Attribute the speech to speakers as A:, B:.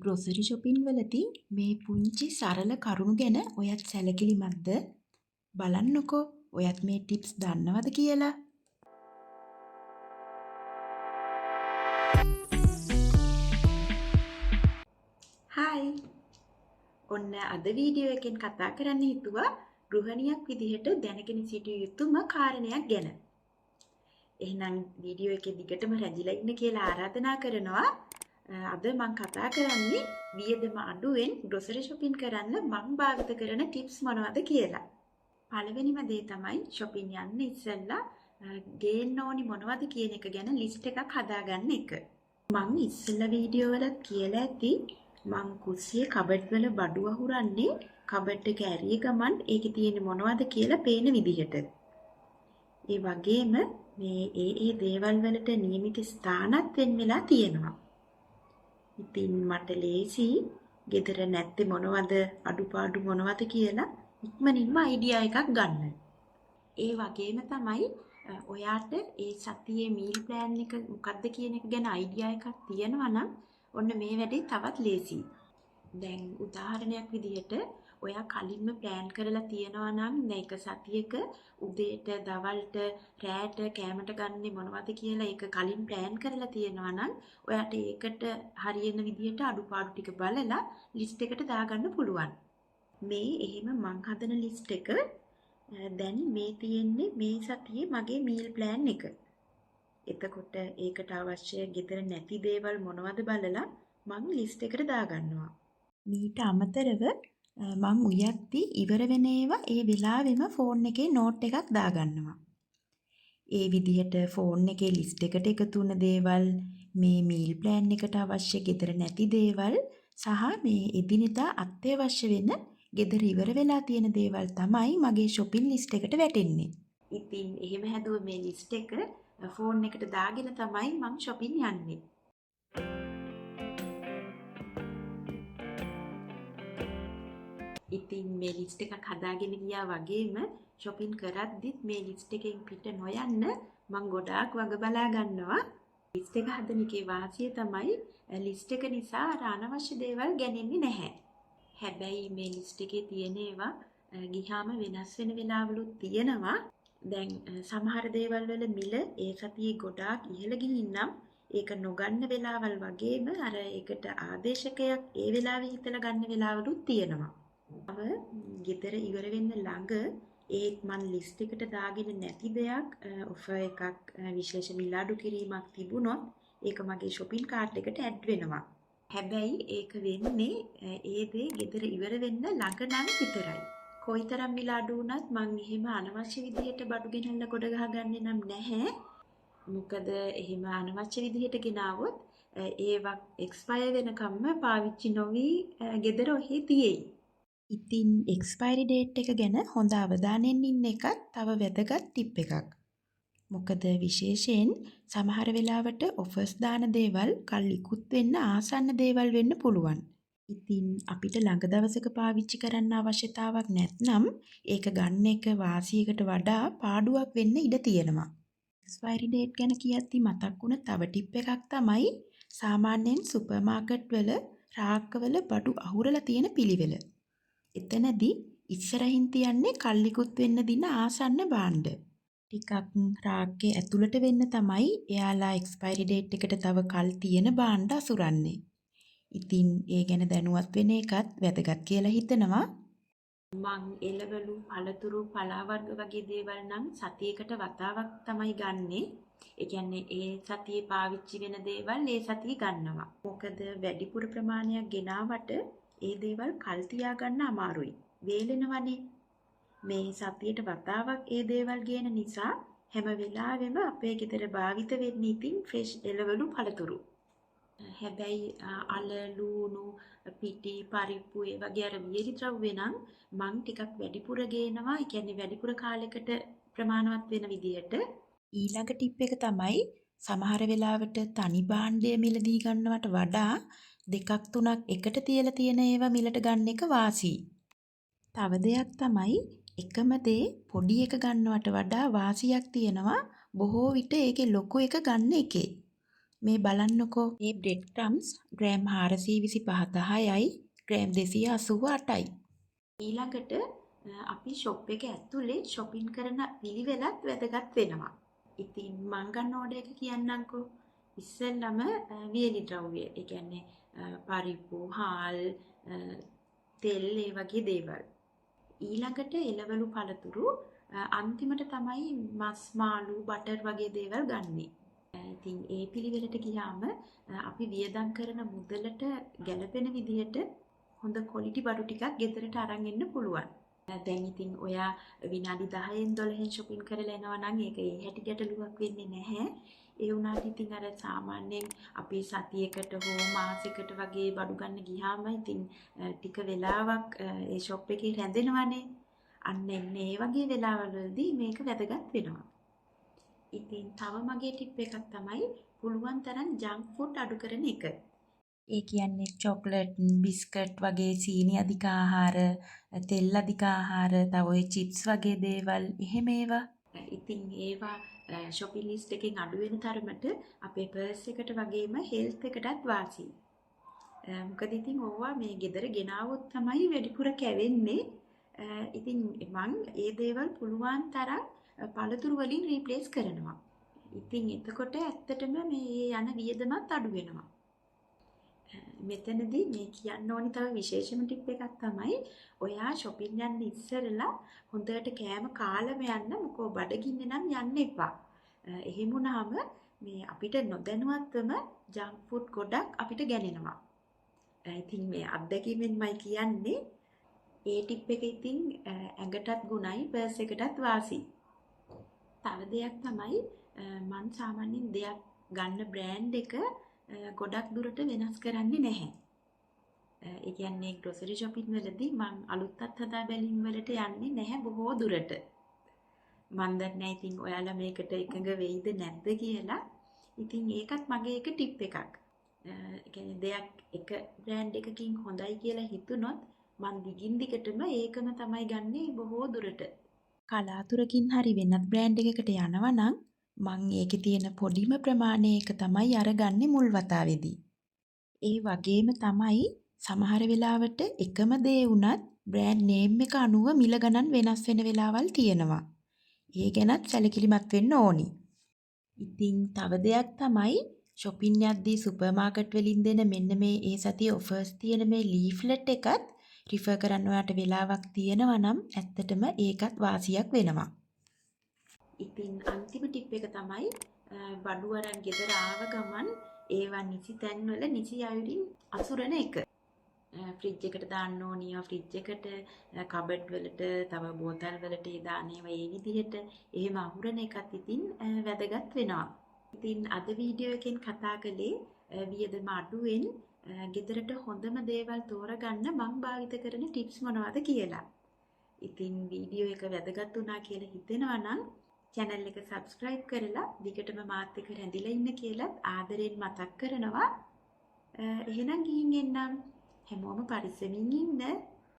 A: Grocery shopping වලදී මේ පුංචි සරල කරුණු ගැන ඔයත් සැලකිලිමත්ද? බලන්නකෝ ඔයත් මේ ටිප්ස් දන්නවද කියලා. හායි. ඔන්න අද වීඩියෝ එකෙන් කතා කරන්න හිතුවා ගෘහණියක් විදිහට දැනගෙන සිටිය යුතුම කාරණයක් ගැන. එහෙනම් වීඩියෝ එකේ දිගටම රැඳිලා ඉන්න කියලා ආරාධනා කරනවා. අද මම කතා කරන්නේ වියදම අඩුවෙන් ග්‍රොසරි shopping කරන්න මම භාවිත කරන ටිප්ස් මොනවද කියලා. පළවෙනිම දේ තමයි shopping යන්න ඉස්සෙල්ලා ගේන්න ඕනි මොනවද කියන එක ගැන ලිස්ට් එකක් හදාගන්න එක. මම ඉස්සෙල්ලා වීඩියෝ වලත් කියලා ඇති මං කුස්සියේ කබඩ් වල බඩු අහුරන්නේ කබඩ් එක ඇරිය ගමන් ඒකේ තියෙන්නේ මොනවද කියලා පේන විදිහට. ඒ වගේම මේ ඒ දේවල් වලට නියමිත ස්ථානත් වෙන් වෙලා තියෙනවා. ඉතින් මට ලේසි ගෙදර නැත්තේ මොනවද අඩුපාඩු මොනවද කියලා ඉක්මනින්ම අයිඩියා එකක් ගන්න. ඒ වගේම තමයි ඔයාට ඒ සතියේ මීල් ප්ලෑන් එක මොකක්ද කියන එක ගැන අයිඩියා එකක් තියෙනවා නම් ඔන්න මේ වැඩේ තවත් ලේසියි. දැන් උදාහරණයක් විදිහට ඔයා කලින්ම ප්ලෑන් කරලා තියෙනවා නම් මේක සතියක උදේට දවල්ට රැට කෑමට ගන්නේ මොනවද කියලා ඒක කලින් ප්ලෑන් කරලා තියෙනවා නම් ඔයාට ඒකට හරියන විදිහට අඩුපාඩු ටික බලලා ලිස්ට් එකට දාගන්න පුළුවන්. මේ එහෙම මං හදන ලිස්ට් එක දැන් මේ තියෙන්නේ මේ සතියේ මගේ මීල් ප්ලෑන් එක. එතකොට ඒකට අවශ්‍ය ගෙදර නැති දේවල් මොනවද බලලා මං ලිස්ට් එකට දාගන්නවා. මීට අමතරව මං උයද්දි ඉවර වෙන ඒවා ඒ වෙලාවෙම ෆෝන් එකේ නෝට් එකක් දාගන්නවා. ඒ විදිහට ෆෝන් එකේ ලිස්ට් එකට එකතු වුණ දේවල්, මේ මීල් ප්ලෑන් එකට අවශ්‍ය ගෙදර නැති දේවල් සහ මේ එදිනෙදා අත්‍යවශ්‍ය වෙන ගෙදර ඉවර වෙලා තියෙන දේවල් තමයි මගේ shopping ලිස්ට් එකට වැටෙන්නේ. ඉතින් එහෙම හැදුව මේ ලිස්ට් එක ෆෝන් එකට දාගෙන තමයි මං shopping යන්නේ. ඉතින් මේ ලිස්ට් එකක් හදාගෙන ගියා වගේම shopping කරද්දිත් මේ ලිස්ට් එකෙන් පිට නොයන්න මං ගොඩාක් වග බලා ගන්නවා. ලිස්ට් එක හදන එකේ වාසිය තමයි ලිස්ට් එක නිසා අනවශ්‍ය දේවල් ගන්නේ නැහැ. හැබැයි මේ ලිස්ට් එකේ තියෙන ඒවා ගිහාම වෙනස් වෙන වෙලාවලුත් තියෙනවා. දැන් සමහර දේවල් වල මිල ඒ සතියේ ගොඩාක් ඉහළ ගිහින් නම් ඒක නොගන්න වෙලාවල් වගේම අර ඒකට ආදේශකයක් ඒ වෙලාවේ හිතලා ගන්න වෙලාවලුත් තියෙනවා. ගෙදර ඉවර වෙන්න ළඟ ඒත් මන් ලිස්ට් එකට දාගෙන නැති දෙයක් ඔෆර් එකක් විශේෂ මිල අඩු කිරීමක් තිබුණොත් ඒක මගේ shopping cart එකට ඇඩ් වෙනවා. හැබැයි ඒක වෙන්නේ ඒ දේ ගෙදර ඉවර වෙන්න ළඟ නම් විතරයි. කොයිතරම් මිල අඩු වුණත් මං එහෙම අනවශ්‍ය විදිහට බඩු ගෙනල්ලා ගොඩ ගහගන්නේ නම් නැහැ. මොකද එහෙම අනවශ්‍ය විදිහට ගෙනාවොත් ඒවා එක්ස්පයර් වෙනකම්ම පාවිච්චි නොවි ගෙදර ඔහේ තියෙයි. ඉතින් එක්ස්පයරි ඩේට් එක ගැන හොඳ අවධානයෙන් ඉන්න එකත් තව වැදගත් ටිප් එකක්. මොකද විශේෂයෙන් සමහර වෙලාවට ඔෆර්ස් දාන දේවල් කල් ඉක්ුත් වෙන්න ආසන්න දේවල් වෙන්න පුළුවන්. ඉතින් අපිට ළඟ දවසක පාවිච්චි කරන්න අවශ්‍යතාවක් නැත්නම් ඒක ගන්න එක වාසියකට වඩා පාඩුවක් වෙන්න ඉඩ තියෙනවා. එක්ස්පයරි ඩේට් ගැන කියද්දි මතක් වුණ තව ටිප් එකක් තමයි සාමාන්‍යයෙන් සුපර් මාකට් වල රාක්කවල බඩු අහුරලා තියෙන පිළිවෙල. එතනදී ඉස්සරහින් තියන්නේ කල්ලිකුත් වෙන්න දින ආසන්න භාණ්ඩ. ටිකක් රාක්කේ ඇතුළට වෙන්න තමයි එයාලා එක්ස්පයරි ඩේට් එකට තව කල් තියෙන භාණ්ඩ අසුරන්නේ. ඉතින් ඒ ගැන දැනුවත් වෙන එකත් වැදගත් කියලා හිතනවා. මං එළවලු, පළතුරු, පලා වර්ග වගේ දේවල් නම් සතියකට වතාවක් තමයි ගන්නෙ. ඒ කියන්නේ ඒ සතියේ පාවිච්චි වෙන දේවල් ඒ සතියේ ගන්නවා. මොකද වැඩිපුර ප්‍රමාණයක් ගෙනාවට ඒ දේවල් කල් තියාගන්න අමාරුයි. වේලෙනවනේ. මේ සතියට වතාවක් ඒ දේවල් ගේන නිසා හැම වෙලාවෙම අපේ ගෙදර භාවිත වෙන්නේ ඉතින් ෆ්‍රෙෂ් එළවලු පළතුරු. හැබැයි අල, ලූණු, පිටි, පරිප්පු ඒ වගේ අර වියලි ද්‍රව්‍ය නම් මං ටිකක් වැඩිපුර ගේනවා. ඒ කියන්නේ වැඩිපුර කාලයකට ප්‍රමාණවත් වෙන විදිහට. ඊළඟ ටිප් එක තමයි සමහර වෙලාවට තනි භාණ්ඩය මිලදී ගන්නවට වඩා දෙකක් තුනක් එකට තියලා තියෙන ඒවා මිලට ගන්න එක වාසියි. තව දෙයක් තමයි එකම දේ පොඩි එක ගන්නවට වඩා වාසියක් තියෙනවා බොහෝ විට ඒකේ ලොකු එක ගන්න එකේ. මේ බලන්නකෝ මේ බ්‍රෙඩ් ක්‍රම්ස් ග්‍රෑම් 425යි ග්‍රෑම් 288යි. ඊළඟට අපි ෂොප් එක ඇතුලේ shopping කරන පිළිවෙලත් වැදගත් වෙනවා. ඉතින් මං ගන්න ඕඩර් එක කියන්නම්කෝ. ඉස්සෙල්ලම වියලි ද්‍රව්‍ය, ඒ කියන්නේ පරිප්පු, හාල්, තෙල් ඒ වගේ දේවල්. ඊළඟට එළවලු පළතුරු, අන්තිමට තමයි මස් මාළු බටර් වගේ දේවල් ගන්නෙ. ඉතින් ඒ පිළිවෙලට ගියාම අපි වියදම් කරන මුදලට ගැළපෙන විදිහට හොඳ ක්වොලිටි බඩු ටිකක් ගෙදරට අරන් එන්න පුළුවන්. දැන් ඉතින් ඔයා විනාඩි 10න් 12න් shopping කරලා එනවා නම් ඒක ඒ හැටි ගැටලුවක් වෙන්නේ නැහැ. ඒ වුණාට ඉතින් අර සාමාන්‍යයෙන් අපි සතියකට හෝ මාසෙකට වගේ බඩු ගන්න ගියාම ඉතින් ටික වෙලාවක් ඒ shop එකේ රැඳෙනවානේ. අන්න එන්නේ ඒ වගේ වෙලාවවලදී මේක වැදගත් වෙනවා. ඉතින් තව මගේ ටිප් එකක් තමයි පුළුවන් තරම් ජංක් ෆුඩ් අඩු කරන එක. ඒ කියන්නේ චොක්ලට්, බිස්කට් වගේ සීනි අධික ආහාර, තෙල් අධික ආහාර, තව ඔය චිප්ස් වගේ දේවල් එහෙම ඒවා. ඉතින් ඒවා shopping list එකෙන් අඩු වෙන තරමට අපේ පර්ස් එකට වගේම හෙල්ත් එකටත් වාසියි. මොකද ඉතින් ඕවා මේ ගෙදර ගෙනාවොත් තමයි වැඩිපුර කැවෙන්නේ. ඉතින් මං ඒ දේවල් පුළුවන් තරම් පළතුරු වලින් රීප්ලේස් කරනවා. ඉතින් එතකොට ඇත්තටම මේ යන වියදමත් අඩු වෙනවා. මෙතනදී මේ කියන්න ඕනි තව විශේෂම ටිප් එකක් තමයි ඔයා shopping යන්න ඉස්සරලා හොඳට කෑම කාලම යන්න, මොකෝ බඩගින්න නම් යන්න එපා. එහෙම වුණාම මේ අපිට නොදැනුවත්වම ජංක් ෆුඩ් ගොඩක් අපිට ගැනෙනවා. ඉතින් මේ අත්දැකීමෙන්මයි කියන්නේ. ඒ ටිප් එක ඉතින් ඇඟටත් ගුණයි පර්ස් එකටත් වාසි. තව දෙයක් තමයි මං සාමාන්‍යයෙන් දෙයක් ගන්න බ්‍රෑන්ඩ් එක ගොඩක් දුරට වෙනස් කරන්නේ නැහැ. ඒ කියන්නේ ග්‍රොසරි shopping වලදී මං අලුත් අත්හදා බැලීම් වලට යන්නේ නැහැ බොහෝ දුරට. මන් දන්නේ ඉතින් ඔයාලා මේකට එකඟ වෙයිද නැද්ද කියලා. ඉතින් ඒකත් මගේ එක ටිප් එකක්. ඒ කියන්නේ දෙයක් එක බ්‍රෑන්ඩ් එකකින් හොඳයි කියලා හිතුනොත් මං දිගින් දිගටම ඒකම තමයි ගන්නේ බොහෝ දුරට. කලාතුරකින් හරි වෙනත් බ්‍රෑන්ඩ් එකකට යනවා නම් මං ඒකේ තියෙන පොඩිම ප්‍රමාණයක තමයි අරගන්නේ මුල් වතාවේදී. ඒ වගේම තමයි සමහර වෙලාවට එකම දේ වුණත් බ්‍රෑන්ඩ් නේම් එක අනුව මිල ගණන් වෙනස් වෙන වෙලාවල් තියෙනවා. ඒ ගැනත් සැලකිලිමත් වෙන්න ඕනි. ඉතින් තව දෙයක් තමයි shopping යද්දී සුපර් මාකට් වලින් දෙන මෙන්න මේ ඒ සතියේ offers තියෙන මේ leaflet එකත් රිෆර් කරන්න ඔයාට වෙලාවක් තියෙනවා නම් ඇත්තටම ඒකත් වාසියක් වෙනවා. ඉතින් අන්තිම ටිප් එක තමයි බඩු අරන් ගෙදර ආව ගමන් ඒවා නිසි තැන්වල නිසි අයුරින් අසුරන එක. ෆ්‍රිජ් එකට දාන්න ඕනිය, ෆ්‍රිජ් එකට, කබඩ් වලට, තව බෝතල් වලට දාන ඒවා ඒ විදිහට එහෙම අහුරන එකත් ඉතින් වැදගත් වෙනවා. ඉතින් අද වීඩියෝ එකෙන් කතා කළේ වියදම අඩුවෙන් ගෙදරට හොඳම දේවල් තෝරගන්න මම භාවිත කරන ටිප්ස් මොනවද කියලා. ඉතින් වීඩියෝ එක වැදගත් වුණා කියලා හිතෙනවා නම් channel එක subscribe කරලා දිගටම මාත් එක්ක රැඳිලා ඉන්න කියලා ආදරෙන් මතක් කරනවා. එහෙනම් ගිහින් එන්නම්. හැමෝම පරිස්සමින් ඉන්න.